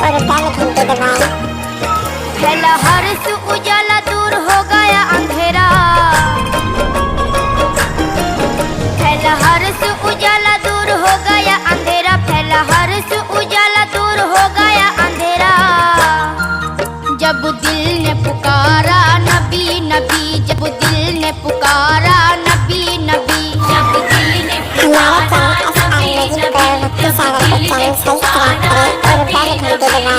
और बेल घंटी दबाएं। फैला हर्ष उजाला दूर हो गया अंधेरा, फैला हर्ष उजाला दूर हो गया अंधेरा, फैला हर्ष उजाला दूर हो गया अंधेरा। जब दिल ने पुकारा नबी नबी, जब दिल ने पुकारा नबी नबी, जब दिल ने पुकारा नबी नबी, जब दिल ने पुकारा नबी नबी।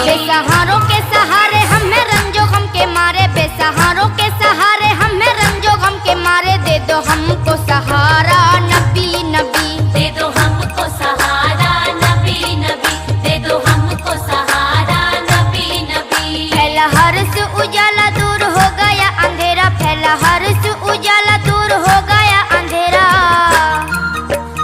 बेसहारों के सहारे हमें रंजो गम के मारे, बेसहारों के सहारे हमें रंजो गम के मारे, दे दो हमको सहारा नबी नबी, दे दो हमको सहारा नबी नबी, दे दो हमको सहारा नबी नबी। फैला हर्ष उजाला दूर हो गया अंधेरा, फैला हर्ष उजाला दूर हो गया अंधेरा।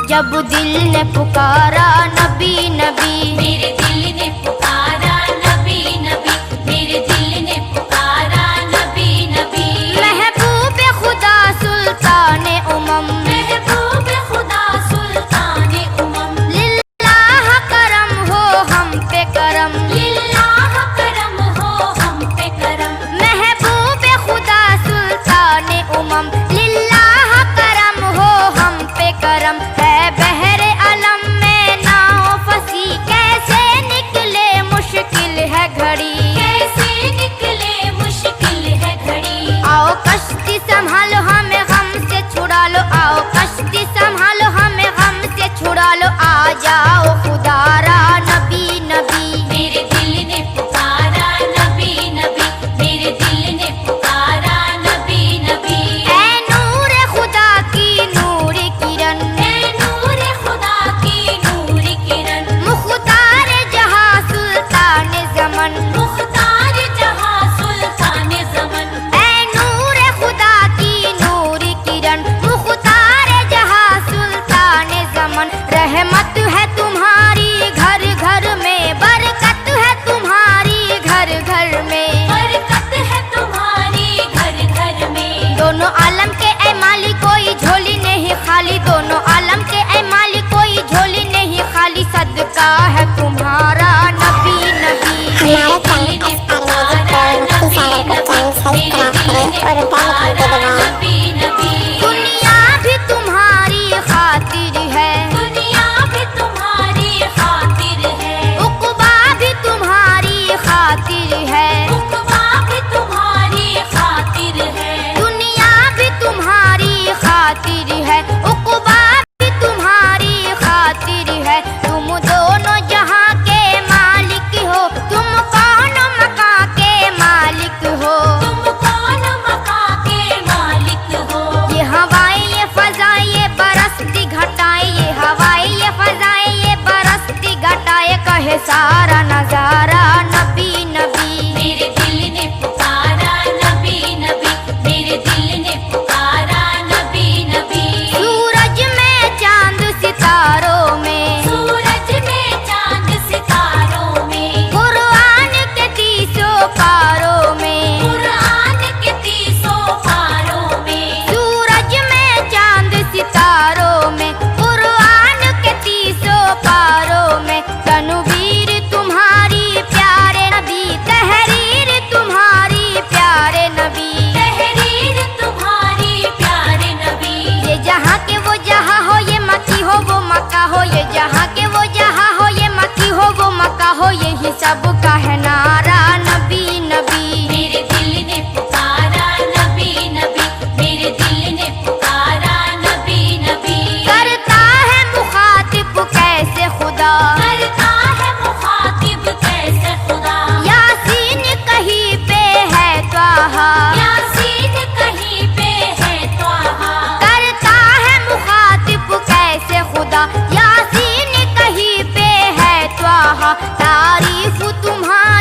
जब दिल ने पुकारा नबी नबी, मेरे दिल ने पुकारा नबी नबी, मेरे दिल ने पुकारा नबी नबी। महबूब खुदा सुल्ताने उमम, महबूब खुदा सुल्ताने उमम, लिल्लाह करम हो हम पे करम, लिल्लाह करम हो हम पे करम। महबूब खुदा सुल्ताने उमम, लिल्लाह करम हो हम पे करम। है बहरे अलम में नाव फंसी, कैसे निकले मुश्किल है घड़ी, कैसे निकले मुश्किल है घड़ी। आओ कश्ती संभालो हमें गम से छुड़ा लो, आओ कश्ती संभालो हमें गम से छुड़ा लो। आ जाओ खुदारा नबी नबी, मेरे दिल ने पुकारा नबी नबी, मेरे दिल ने पुकारा नबी नबी। ऐ नूर खुदा की नूर किरण, ऐ नूर खुदा की नूर किरण, मुख्तार जहां सुल्तान ज़मन, मुख्तार जहां सुल्तान ज़मन। ऐ नूर खुदा की नूर किरण, मुख्तार जहां सुल्तान ज़मन। रहमत है तुम्हारी घर घर में, बरकत है तुम्हारी घर घर में, बरकत है तुम्हारी घर घर में। दोनों आलम के ऐ मालिक कोई झोली नहीं खाली, दोनों आलम के ऐ मालिक कोई झोली नहीं खाली। सदका है तुम्हारा नबी नबी, हमारे चैनल एस्पार म्यूजिक को मुफ्ती सागर को चैनल सब्सक्राइब करें और बेल घंटी दबाएं। दुनिया भी तुम्हारी खातिर है, दुनिया भी तुम्हारी खातिर है, उक़बा भी तुम्हारी खातिर है, उक़बा भी तुम्हारी खातिर है। दुनिया भी तुम्हारी खातिर है, उक़बा भी तुम्हारी खातिर है। तुम दोनों जहां के मालिक हो, तुम कौन मका के मालिक हो, तुम कौन मका के मालिक हो। ये हवाएं ये फजाएं ये बरसती घटाएं, ये हवाएं ये फजाएं ये बरसती घटाएं, कहे सारा नजारा नबी नबी, मेरे दिल ने पुकारा नबी नबी, मेरे दिल ने पुकारा नबी नबी। सूरज में चांद सितारों में, सूरज में चांद सितारों में, कुरान के 30 पारों में, कुरान के 30 पारों में। सूरज में चांद सितारों में, कुरान के 30 पारों में। तनवीर तुम्हारी प्यारे नबी, तहरीर तुम्हारी प्यारे नबी, तहरीर तुम्हारी प्यारे नबी। ये जहाँ के वो जहाँ हो, ये मक्की हो वो मक्का हो, ये जहाँ के वो जहाँ हो, ये मक्की हो वो मक्का हो। यही सब का है नारा नबी नबी, मेरे दिल ने पुकारा नबी नबी, मेरे दिल ने पुकारा नबी नबी। करता है मुखातिब कैसे खुदा, करता है मुखातिब कैसे खुदा। यासीन कहीं पे है त्वाहा, यासीन कहीं पे है त्वाहा। करता है मुखातिब कैसे खुदा, यासीन कहीं पे है त्वाहा। तारीफ तुम्हारी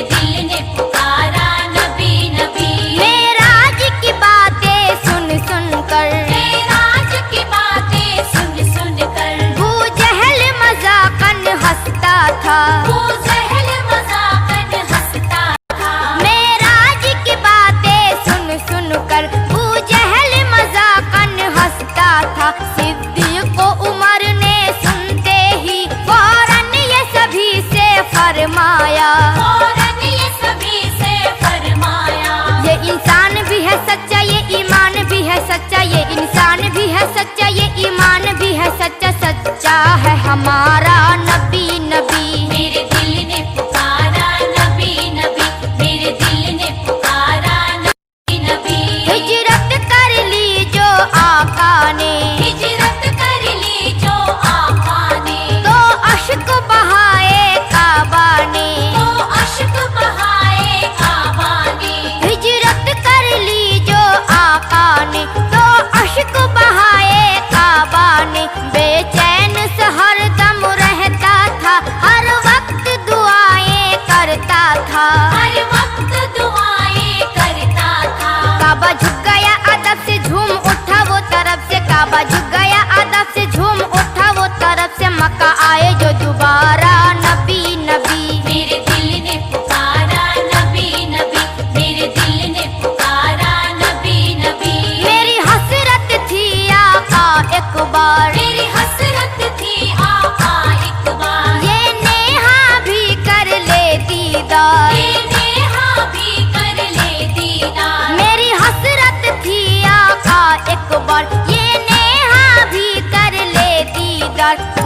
मेरे दिल ने पुकारा नबी नबी। मेराज की बातें सुन सुन कर, मेराज की बातें सुन सुन कर, अबू जहल मजाकन हंसता था। अबू जहल मजाकन हंसता था। मेराज की बातें सुन सुन कर, अबू जहल मजाकन हंसता था। सिद्दीक़ को उमर ने सुनते ही फौरन ये सभी से फरमाया, फौरन ये सभी से फरमाया, ये इंसान भी है सच्चा, ये ईमान भी है सच्चा, ये इंसान भी है सच्चा, ये ईमान भी है सच्चा, सच्चा है हमारा नबी नबी। मेरे दिल ने पुकारा नबी नबी, मेरे पुकार